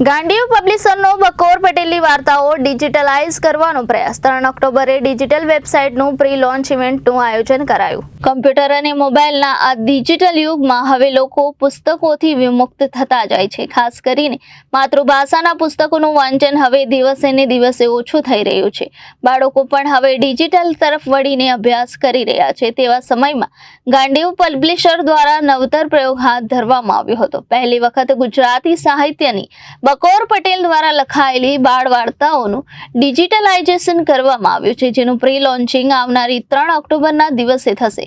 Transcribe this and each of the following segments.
ગાંડીવ પબ્લિશરનો બકોર પટેલની વાર્તાઓ ડિજિટલાઇઝ કરવાનો પ્રયાસ 3 ઓક્ટોબરે ડિજિટલ વેબસાઇટનું પ્રી લોન્ચ ઇવેન્ટનું આયોજન કરાયું। કમ્પ્યુટર અને મોબાઈલના આ ડિજિટલ યુગમાં હવે લોકો પુસ્તકોથી વિમુક્ત થતા જાય છે। ખાસ કરીને માતૃભાષાના પુસ્તકોનું વાંચન હવે દિવસે ને દિવસે ઓછું થઈ રહ્યું છે। બાળકો પણ હવે ડિજિટલ તરફ વળીને અભ્યાસ કરી રહ્યા છે। તેવા સમયમાં ગાંડીવ પબ્લિશર દ્વારા નવતર પ્રયોગ હાથ ધરવામાં આવ્યો હતો। પહેલી વખત ગુજરાતી સાહિત્યની બકોર પટેલ દ્વારા લખાયેલી બાળ વાર્તાઓનું ડિજિટલાઇઝેશન કરવામાં આવ્યું છે, જેનું પ્રી લોન્ચિંગ આવનારી 3 ઓક્ટોબરના દિવસે થશે।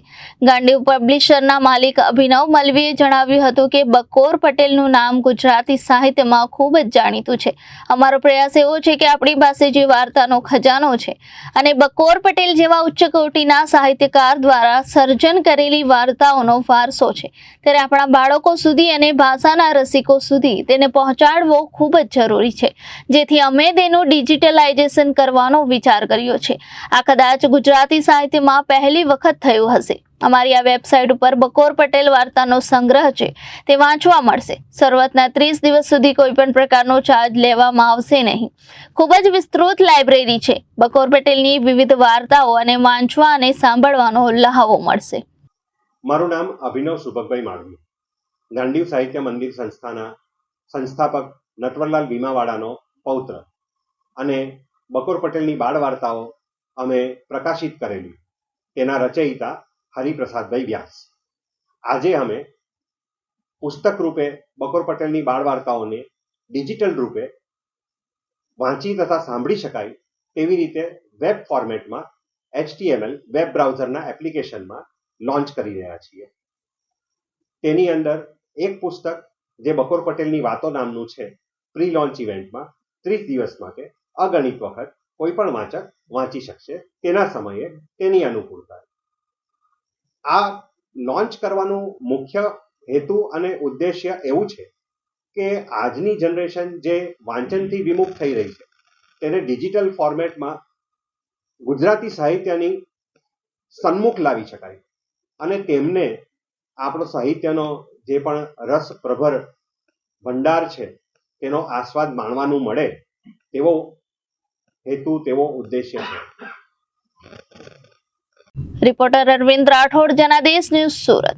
ગાંડીવ પબ્લિશરના માલિક અભિનવ મલવીએ જણાવ્યું હતું કે બકોર પટેલનું નામ ગુજરાતી સાહિત્યમાં ખૂબ જ જાણીતું છે। અમારો પ્રયાસ એવો છે કે આપણી પાસે જે વાર્તાનો ખજાનો છે અને બકોર પટેલ જેવા ઉચ્ચ કોટીના સાહિત્યકાર દ્વારા સર્જન કરેલી વાર્તાઓનો વારસો છે, ત્યારે આપણા બાળકો સુધી અને ભાષાના રસિકો સુધી તેને પહોંચાડવો ખૂબ જ જરૂરી છે, જેથી અમે તેનું ડિજિટલાઇઝેશન કરવાનો વિચાર કર્યો છે। આ કદાચ ગુજરાતી સાહિત્યમાં પહેલી વખત થયું હશે। અમારી આ વેબસાઇટ ઉપર બકોર પટેલ વાર્તાનો સંગ્રહ છે તે વાંચવા મળશે। શરૂઆતના 30 દિવસ સુધી કોઈ પણ પ્રકારનો ચાર્જ લેવામાં આવશે નહીં। ખૂબ જ વિસ્તૃત લાઇબ્રેરી છે। બકોર પટેલની વિવિધ વાર્તાઓ અને વાંચવા અને સાંભળવાનો લહાવો મળશે। મારું નામ અભિનવ સુભગભાઈ માળવી, ગાંડીવ સાહિત્ય મંદિર સંસ્થાના સંસ્થાપક નટવરલાલ ભીમાવાળાનો પૌત્ર અને બકોર પટેલની બાળ વાર્તાઓ અમે પ્રકાશિત કરેલી તેના રચયિતા હરિપ્રસાદભાઈ વ્યાસ। આજે અમે પુસ્તક રૂપે બકોર પટેલની બાળ વાર્તાઓને ડિજિટલ રૂપે વાંચી તથા સાંભળી શકાય તેવી રીતે વેબ ફોર્મેટમાં HTML વેબ બ્રાઉઝરના એપ્લિકેશનમાં લોન્ચ કરી રહ્યા છીએ। તેની અંદર એક પુસ્તક જે બકોર પટેલની વાતો નામનું છે, પ્રી લોન્ચ ઇવેન્ટમાં 30 દિવસ માટે અગણિત વખત કોઈ પણ વાચક વાંચી શકશે તેના સમયે તેની અનુકૂળતા। આ લોન્ચ કરવાનું મુખ્ય હેતુ અને ઉદ્દેશ્ય એવું છે કે આજની જનરેશન જે વાંચનથી વિમુખ થઈ રહી છે તેને ડિજિટલ ફોર્મેટમાં ગુજરાતી સાહિત્યની સન્મુખ લાવી શકાય અને તેમને આપણો સાહિત્યનો જે પણ રસપ્રભર ભંડાર છે તેનો આસ્વાદ માણવાનું મળે તેવો હેતુ, તેવો ઉદ્દેશ્ય છે। Reporter Arvind Rathod, Janadesh news, Surat.